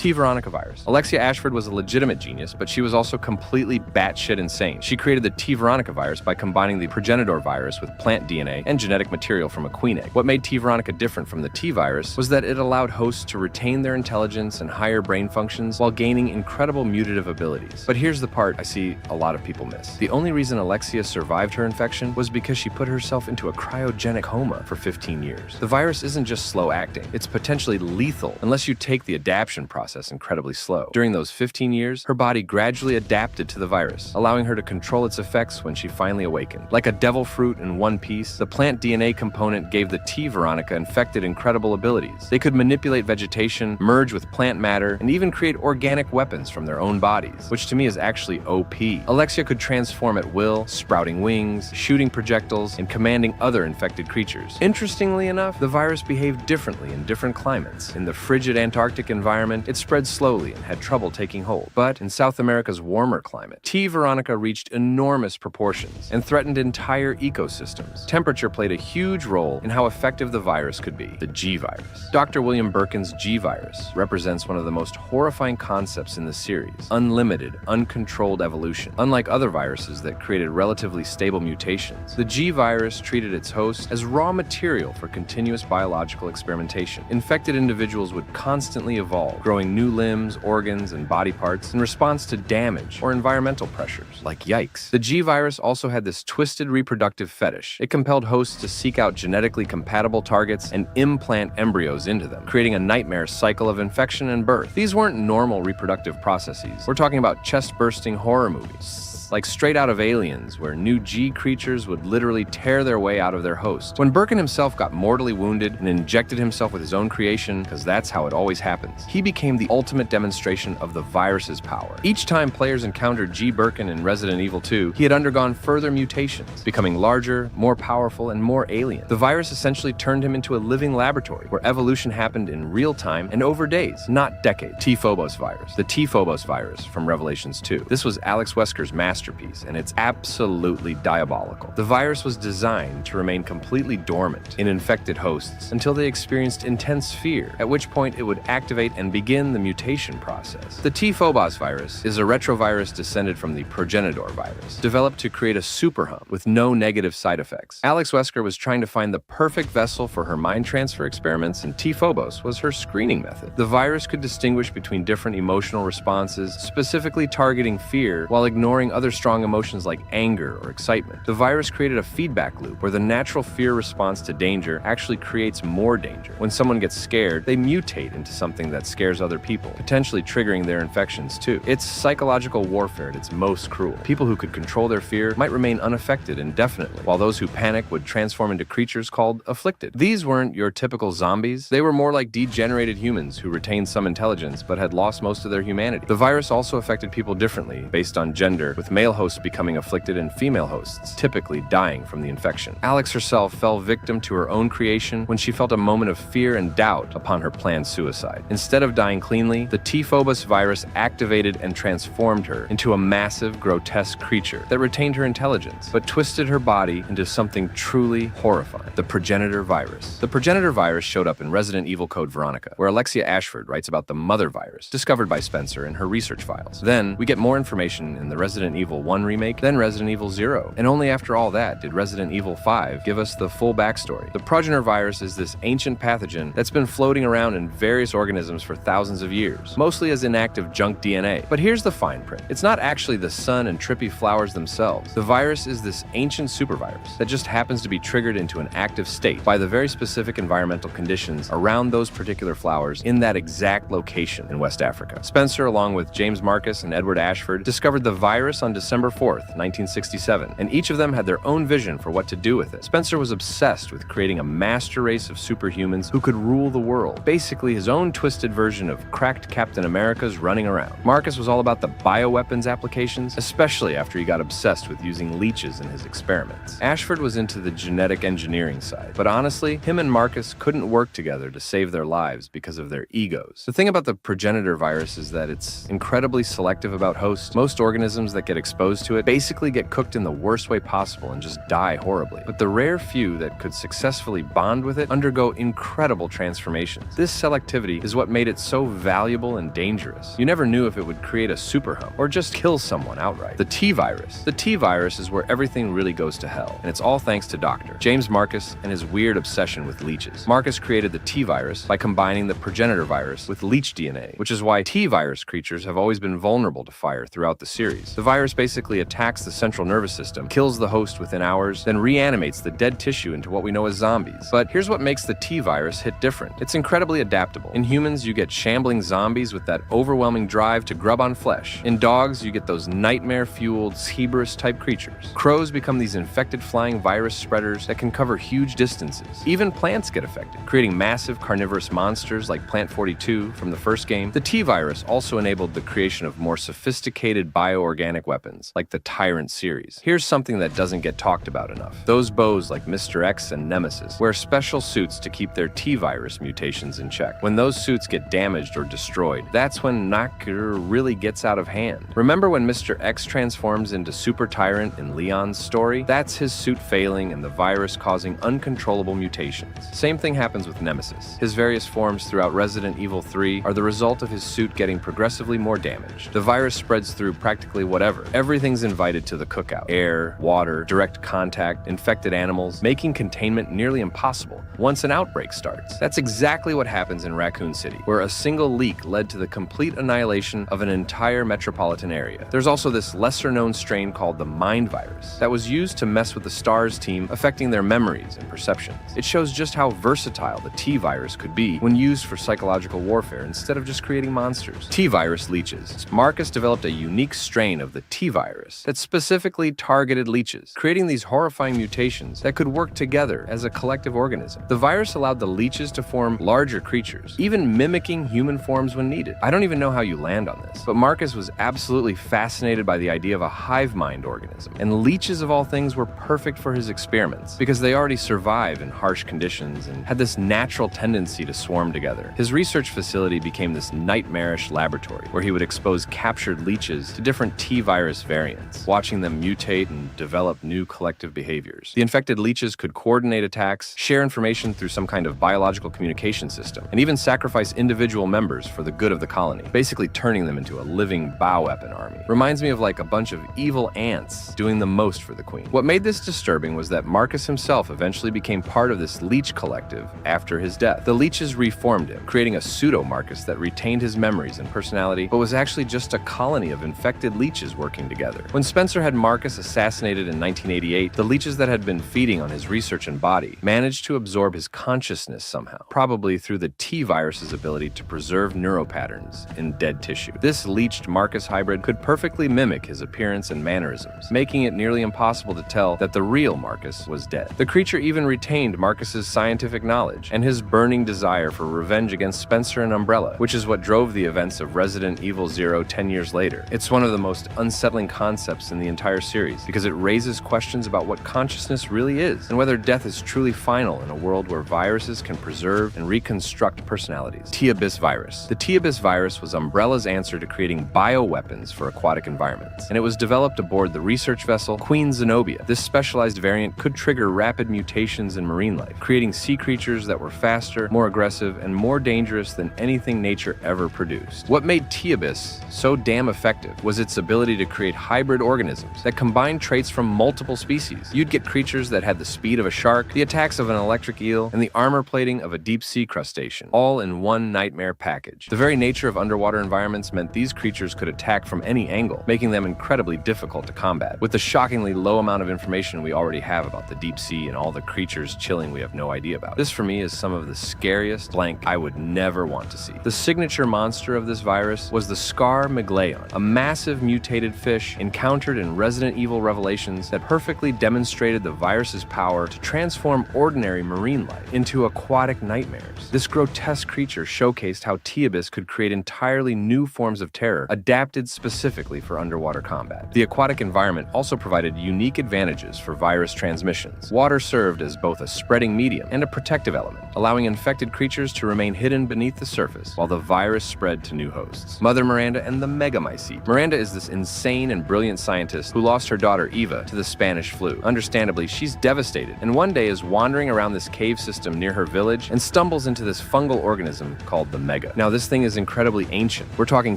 T-Veronica Virus. Alexia Ashford was a legitimate genius, but she was also completely batshit insane. She created the T-Veronica Virus by combining the Progenitor Virus with plant DNA and genetic material from a queen egg. What made T-Veronica different from the T-Virus was that it allowed hosts to retain their intelligence and higher brain functions while gaining incredible mutative abilities. But here's the part I see a lot of people miss. The only reason Alexia survived her infection was because she put herself into a cryogenic coma for 15 years. The virus isn't just slow acting, it's potentially lethal unless you take the adaptation process incredibly slow. During those 15 years, her body gradually adapted to the virus, allowing her to control its effects when she finally awakened. Like a devil fruit in one piece, the plant DNA component gave the T-Veronica infected incredible abilities. They could manipulate vegetation, merge with plant matter, and even create organic weapons from their own bodies, which to me is actually OP. Alexia could transform at will, sprouting wings, shooting projectiles, and commanding other infected creatures. Interestingly enough, the virus behaved differently in different climates. In the frigid Antarctic environment, it spread slowly and had trouble taking hold. But in South America's warmer climate, T-Veronica reached enormous proportions and threatened entire ecosystems. Temperature played a huge role in how effective the virus could be. The G virus. Dr. William Birkin's G virus represents one of the most horrifying concepts in the series: unlimited, uncontrolled evolution. Unlike other viruses that created relatively stable mutations, the G virus treated its host as raw material for continuous biological experimentation. Infected individuals would constantly evolve, growing new limbs, organs, and body parts in response to damage or environmental pressures. Like yikes. The G virus also had this twisted reproductive fetish. It compelled hosts to seek out genetically compatible targets and implant embryos into them, creating a nightmare cycle of infection and birth. These weren't normal reproductive processes. We're talking about chest-bursting horror movies, like straight out of Aliens, where new G creatures would literally tear their way out of their host. When Birkin himself got mortally wounded and injected himself with his own creation, because that's how it always happens, he became the ultimate demonstration of the virus's power. Each time players encountered G. Birkin in Resident Evil 2, he had undergone further mutations, becoming larger, more powerful, and more alien. The virus essentially turned him into a living laboratory, where evolution happened in real time and over days, not decades. T-Phobos Virus. The T-Phobos Virus from Revelations 2. This was Alex Wesker's masterpiece, and it's absolutely diabolical. The virus was designed to remain completely dormant in infected hosts until they experienced intense fear, at which point it would activate and begin the mutation process. The T-Phobos virus is a retrovirus descended from the Progenitor Virus, developed to create a superhump with no negative side effects. Alex Wesker was trying to find the perfect vessel for her mind transfer experiments, and T-Phobos was her screening method. The virus could distinguish between different emotional responses, specifically targeting fear while ignoring other strong emotions like anger or excitement. The virus created a feedback loop where the natural fear response to danger actually creates more danger. When someone gets scared, they mutate into something that scares other people, potentially triggering their infections too. It's psychological warfare at its most cruel. People who could control their fear might remain unaffected indefinitely, while those who panic would transform into creatures called afflicted. These weren't your typical zombies. They were more like degenerated humans who retained some intelligence but had lost most of their humanity. The virus also affected people differently based on gender, with male hosts becoming afflicted and female hosts typically dying from the infection. Alex herself fell victim to her own creation when she felt a moment of fear and doubt upon her planned suicide. Instead of dying cleanly, the T-Phobos virus activated and transformed her into a massive, grotesque creature that retained her intelligence, but twisted her body into something truly horrifying: the Progenitor Virus. The Progenitor Virus showed up in Resident Evil Code Veronica, where Alexia Ashford writes about the Mother Virus, discovered by Spencer in her research files. Then, we get more information in the Resident Evil 1 remake, then Resident Evil 0, and only after all that did Resident Evil 5 give us the full backstory. The Progenitor Virus is this ancient pathogen that's been floating around in various organisms for thousands of years, mostly as inactive junk DNA. But here's the fine print. It's not actually the sun and trippy flowers themselves. The virus is this ancient supervirus that just happens to be triggered into an active state by the very specific environmental conditions around those particular flowers in that exact location in West Africa. Spencer, along with James Marcus and Edward Ashford, discovered the virus on December 4th, 1967, and each of them had their own vision for what to do with it. Spencer was obsessed with creating a master race of superhumans who could rule the world, basically his own twisted version of cracked Captain America's running around. Marcus was all about the bioweapons applications, especially after he got obsessed with using leeches in his experiments. Ashford was into the genetic engineering side, but honestly, him and Marcus couldn't work together to save their lives because of their egos. The thing about the Progenitor Virus is that it's incredibly selective about hosts. Most organisms that get exposed to it basically get cooked in the worst way possible and just die horribly. But the rare few that could successfully bond with it undergo incredible transformations. This selectivity is what made it so valuable and dangerous. You never knew if it would create a super hump or just kill someone outright. The T-Virus. The T-Virus is where everything really goes to hell, and it's all thanks to Dr. James Marcus and his weird obsession with leeches. Marcus created the T-Virus by combining the Progenitor Virus with leech DNA, which is why T-Virus creatures have always been vulnerable to fire throughout the series. The virus basically attacks the central nervous system, kills the host within hours, then reanimates the dead tissue into what we know as zombies. But here's what makes the T-Virus hit different. It's incredibly adaptable. In humans, you get shambling zombies with that overwhelming drive to grub on flesh. In dogs, you get those nightmare-fueled Cerberus-type creatures. Crows become these infected flying virus spreaders that can cover huge distances. Even plants get affected, creating massive carnivorous monsters like Plant 42 from the first game. The T-Virus also enabled the creation of more sophisticated bioorganic weapons, like the Tyrant series. Here's something that doesn't get talked about enough. Those bows like Mr. X and Nemesis wear special suits to keep their T-Virus mutations in check. When those suits get damaged or destroyed, that's when Knocker really gets out of hand. Remember when Mr. X transforms into Super Tyrant in Leon's story? That's his suit failing and the virus causing uncontrollable mutations. Same thing happens with Nemesis. His various forms throughout Resident Evil 3 are the result of his suit getting progressively more damaged. The virus spreads through practically whatever. Everything's invited to the cookout. Air, water, direct contact, infected animals, making containment nearly impossible once an outbreak starts. That's exactly what happens in Raccoon City, where a single leak led to the complete annihilation of an entire metropolitan area. There's also this lesser-known strain called the Mind Virus that was used to mess with the STARS team, affecting their memories and perceptions. It shows just how versatile the T-Virus could be when used for psychological warfare instead of just creating monsters. T-Virus leeches. Marcus developed a unique strain of the T-Virus that specifically targeted leeches, creating these horrifying mutations that could work together as a collective organism. The virus allowed the leeches to form larger creatures, even mimicking human forms when needed. I don't even know how you land on this, but Marcus was absolutely fascinated by the idea of a hive mind organism, and leeches of all things were perfect for his experiments because they already survive in harsh conditions and had this natural tendency to swarm together. His research facility became this nightmarish laboratory where he would expose captured leeches to different T-virus variants, watching them mutate and develop new collective behaviors. The infected leeches could coordinate attacks, share information through some kind of biological communication system, and even sacrifice individual members for the good of the colony, basically turning them into a living bioweapon army. Reminds me of like a bunch of evil ants doing the most for the queen. What made this disturbing was that Marcus himself eventually became part of this leech collective after his death. The leeches reformed him, creating a pseudo-Marcus that retained his memories and personality, but was actually just a colony of infected leeches working together. When Spencer had Marcus assassinated in 1988, the leeches that had been feeding on his research and body managed to absorb his consciousness somehow, probably through the T-virus's ability to preserve neuropatterns in dead tissue. This leeched Marcus hybrid could perfectly mimic his appearance and mannerisms, making it nearly impossible to tell that the real Marcus was dead. The creature even retained Marcus's scientific knowledge and his burning desire for revenge against Spencer and Umbrella, which is what drove the events of Resident Evil 0 10 years later. It's one of the most unsettling concepts in the entire series because it raises questions about what consciousness really is and whether death is truly final in a world where viruses can preserve and reconstruct personalities. T-Abyss Virus. The T-Abyss Virus was Umbrella's answer to creating bioweapons for aquatic environments, and it was developed aboard the research vessel Queen Zenobia. This specialized variant could trigger rapid mutations in marine life, creating sea creatures that were faster, more aggressive, and more dangerous than anything nature ever produced. What made T-Abyss so damn effective was its ability to create hybrid organisms that combined traits from multiple species. You'd get creatures that had the speed of a shark, the attacks of an electric eel, and the armor plating of a deep-sea crustacean, all in one nightmare package. The very nature of underwater environments meant these creatures could attack from any angle, making them incredibly difficult to combat. With the shockingly low amount of information we already have about the deep sea and all the creatures chilling we have no idea about, this for me is some of the scariest blank I would never want to see. The signature monster of this virus was the Scar Megleon, a massive mutated fish encountered in Resident Evil Revelations that perfectly demonstrated the virus's power to transform ordinary marine life into aquatic nightmares. This grotesque creature showcased how T-Abyss could create entirely new forms of terror adapted specifically for underwater combat. The aquatic environment also provided unique advantages for virus transmissions. Water served as both a spreading medium and a protective element, allowing infected creatures to remain hidden beneath the surface while the virus spread to new hosts. Mother Miranda and the Megamycete. Miranda is this insane sane and brilliant scientist who lost her daughter Eva to the Spanish flu. Understandably, she's devastated, and one day is wandering around this cave system near her village and stumbles into this fungal organism called the Mega. Now, this thing is incredibly ancient. We're talking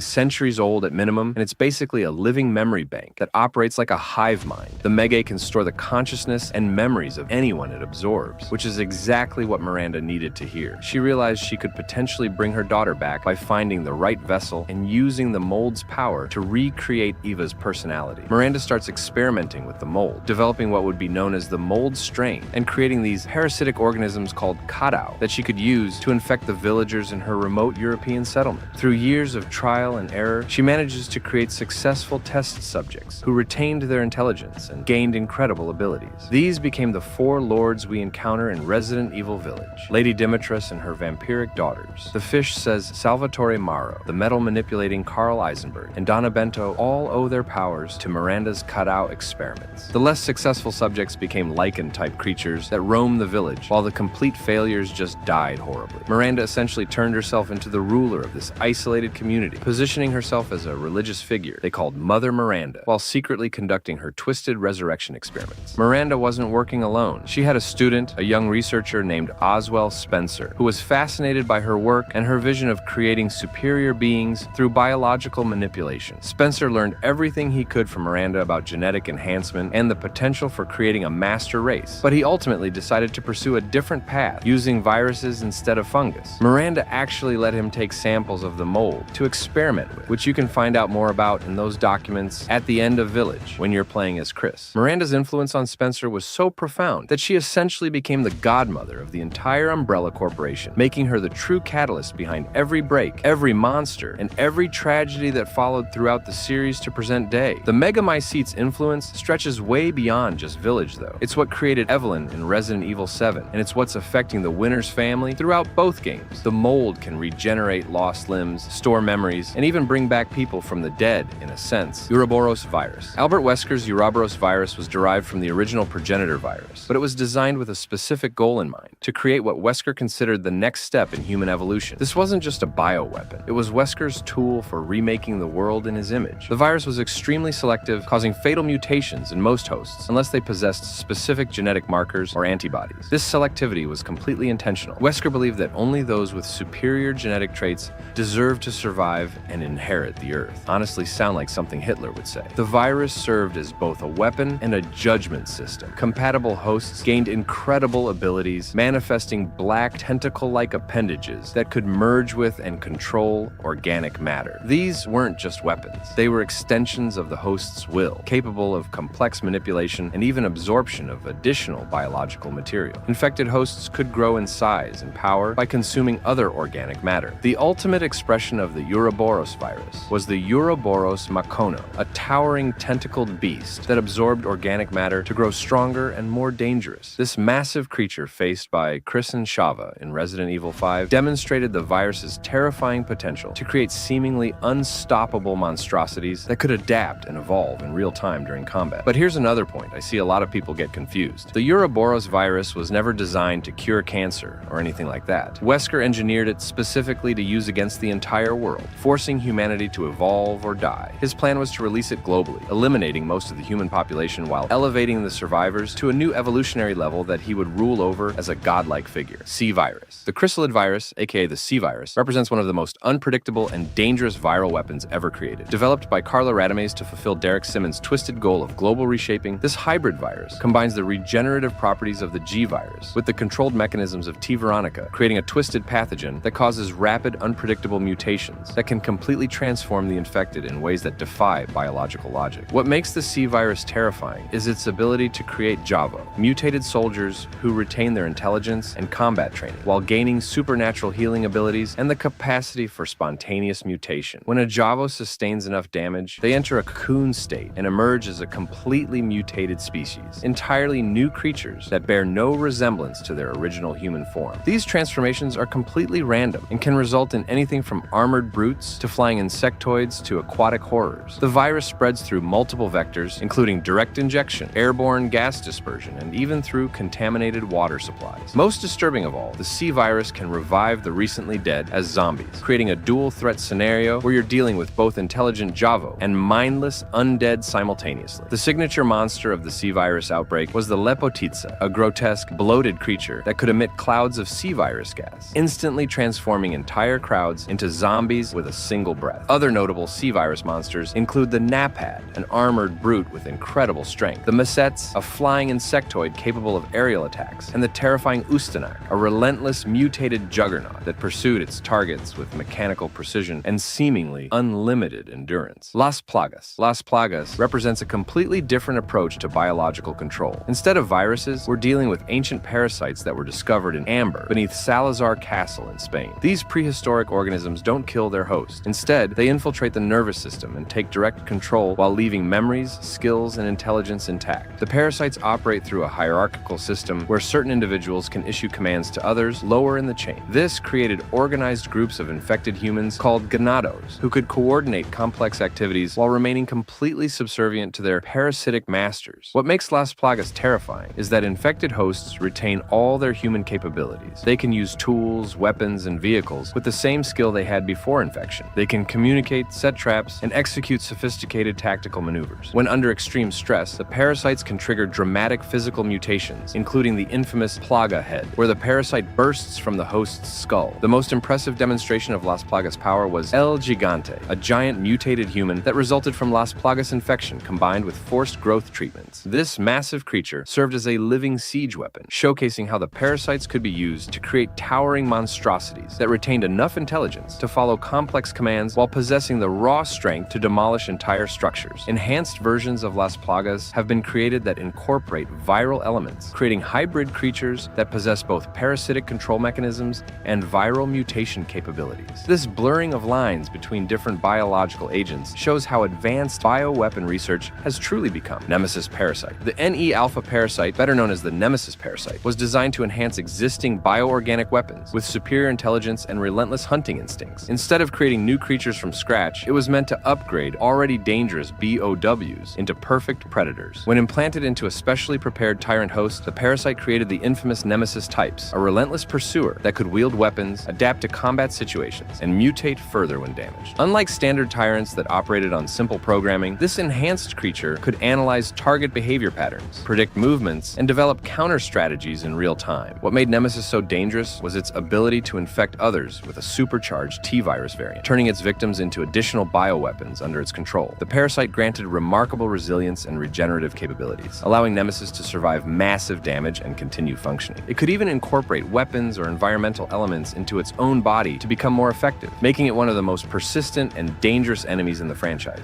centuries old at minimum, and it's basically a living memory bank that operates like a hive mind. The Mega can store the consciousness and memories of anyone it absorbs, which is exactly what Miranda needed to hear. She realized she could potentially bring her daughter back by finding the right vessel and using the mold's power to recreate Eva's personality. Miranda starts experimenting with the mold, developing what would be known as the mold strain, and creating these parasitic organisms called Kadao that she could use to infect the villagers in her remote European settlement. Through years of trial and error, she manages to create successful test subjects who retained their intelligence and gained incredible abilities. These became the four lords we encounter in Resident Evil Village: Lady Dimitrescu and her vampiric daughters, the fish says Salvatore Maro, the metal-manipulating Carl Eisenberg, and Donna Bento all owe their powers to Miranda's cutout experiments. The less successful subjects became lichen-type creatures that roamed the village, while the complete failures just died horribly. Miranda essentially turned herself into the ruler of this isolated community, positioning herself as a religious figure they called Mother Miranda, while secretly conducting her twisted resurrection experiments. Miranda wasn't working alone. She had a student, a young researcher named Oswell Spencer, who was fascinated by her work and her vision of creating superior beings through biological manipulation. Spencer learned everything he could from Miranda about genetic enhancement and the potential for creating a master race, but he ultimately decided to pursue a different path, using viruses instead of fungus. Miranda actually let him take samples of the mold to experiment with, which you can find out more about in those documents at the end of Village when you're playing as Chris. Miranda's influence on Spencer was so profound that she essentially became the godmother of the entire Umbrella Corporation, making her the true catalyst behind every break, every monster, and every tragedy that followed throughout the series to present day. The Megamycete's influence stretches way beyond just Village, though. It's what created Evelyn in Resident Evil 7, and it's what's affecting the Winters family throughout both games. The mold can regenerate lost limbs, store memories, and even bring back people from the dead, in a sense. Uroboros Virus. Albert Wesker's Uroboros Virus was derived from the original Progenitor Virus, but it was designed with a specific goal in mind: to create what Wesker considered the next step in human evolution. This wasn't just a bioweapon. It was Wesker's tool for remaking the world in his image. The virus was extremely selective, causing fatal mutations in most hosts, unless they possessed specific genetic markers or antibodies. This selectivity was completely intentional. Wesker believed that only those with superior genetic traits deserved to survive and inherit the Earth. Honestly, sound like something Hitler would say. The virus served as both a weapon and a judgment system. Compatible hosts gained incredible abilities, manifesting black tentacle-like appendages that could merge with and control organic matter. These weren't just weapons. They were extensions of the host's will, capable of complex manipulation and even absorption of additional biological material. Infected hosts could grow in size and power by consuming other organic matter. The ultimate expression of the Uroboros virus was the Uroboros Makono, a towering tentacled beast that absorbed organic matter to grow stronger and more dangerous. This massive creature, faced by Chris and Shava in Resident Evil 5, demonstrated the virus's terrifying potential to create seemingly unstoppable monstrosities that could adapt and evolve in real time during combat. But here's another point I see a lot of people get confused. The Uroboros virus was never designed to cure cancer or anything like that. Wesker engineered it specifically to use against the entire world, forcing humanity to evolve or die. His plan was to release it globally, eliminating most of the human population while elevating the survivors to a new evolutionary level that he would rule over as a godlike figure. C-Virus. The chrysalid virus, aka the C-Virus, represents one of the most unpredictable and dangerous viral weapons ever created. Developed by Carla Radames to fulfill Derek Simmons' twisted goal of global reshaping, this hybrid virus combines the regenerative properties of the G-Virus with the controlled mechanisms of T-Veronica, creating a twisted pathogen that causes rapid, unpredictable mutations that can completely transform the infected in ways that defy biological logic. What makes the C-Virus terrifying is its ability to create Javo, mutated soldiers who retain their intelligence and combat training, while gaining supernatural healing abilities and the capacity for spontaneous mutation. When a Javo sustains enough damage, they enter a cocoon state and emerge as a completely mutated species, entirely new creatures that bear no resemblance to their original human form. These transformations are completely random and can result in anything from armored brutes to flying insectoids to aquatic horrors. The virus spreads through multiple vectors, including direct injection, airborne gas dispersion, and even through contaminated water supplies. Most disturbing of all, the C-Virus can revive the recently dead as zombies, creating a dual-threat scenario where you're dealing with both intelligent Javo and and mindless undead simultaneously. The signature monster of the C-virus outbreak was the Lepotitsa, a grotesque, bloated creature that could emit clouds of C-virus gas, instantly transforming entire crowds into zombies with a single breath. Other notable C-virus monsters include the Napad, an armored brute with incredible strength, the Mesets, a flying insectoid capable of aerial attacks, and the terrifying Ustanak, a relentless mutated juggernaut that pursued its targets with mechanical precision and seemingly unlimited endurance. Las Plagas represents a completely different approach to biological control. Instead of viruses, we're dealing with ancient parasites that were discovered in amber beneath Salazar Castle in Spain. These prehistoric organisms don't kill their host. Instead, they infiltrate the nervous system and take direct control while leaving memories, skills, and intelligence intact. The parasites operate through a hierarchical system where certain individuals can issue commands to others lower in the chain. This created organized groups of infected humans called ganados, who could coordinate complex activities while remaining completely subservient to their parasitic masters. What makes Las Plagas terrifying is that infected hosts retain all their human capabilities. They can use tools, weapons, and vehicles with the same skill they had before infection. They can communicate, set traps, and execute sophisticated tactical maneuvers. When under extreme stress, the parasites can trigger dramatic physical mutations, including the infamous Plaga head, where the parasite bursts from the host's skull. The most impressive demonstration of Las Plagas' power was El Gigante, a giant mutated human that resulted from Las Plagas infection combined with forced growth treatments. This massive creature served as a living siege weapon, showcasing how the parasites could be used to create towering monstrosities that retained enough intelligence to follow complex commands while possessing the raw strength to demolish entire structures. Enhanced versions of Las Plagas have been created that incorporate viral elements, creating hybrid creatures that possess both parasitic control mechanisms and viral mutation capabilities. This blurring of lines between different biological agents shows how advanced bioweapon research has truly become. Nemesis Parasite. The NE-alpha parasite, better known as the Nemesis Parasite, was designed to enhance existing bioorganic weapons with superior intelligence and relentless hunting instincts. Instead of creating new creatures from scratch, it was meant to upgrade already dangerous BOWs into perfect predators. When implanted into a specially prepared tyrant host, the parasite created the infamous Nemesis types, a relentless pursuer that could wield weapons, adapt to combat situations, and mutate further when damaged. Unlike standard tyrants that operated on simple programming, this enhanced creature could analyze target behavior patterns, predict movements, and develop counter strategies in real time. What made Nemesis so dangerous was its ability to infect others with a supercharged T-virus variant, turning its victims into additional bioweapons under its control. The parasite granted remarkable resilience and regenerative capabilities, allowing Nemesis to survive massive damage and continue functioning. It could even incorporate weapons or environmental elements into its own body to become more effective, making it one of the most persistent and dangerous enemies in the franchise.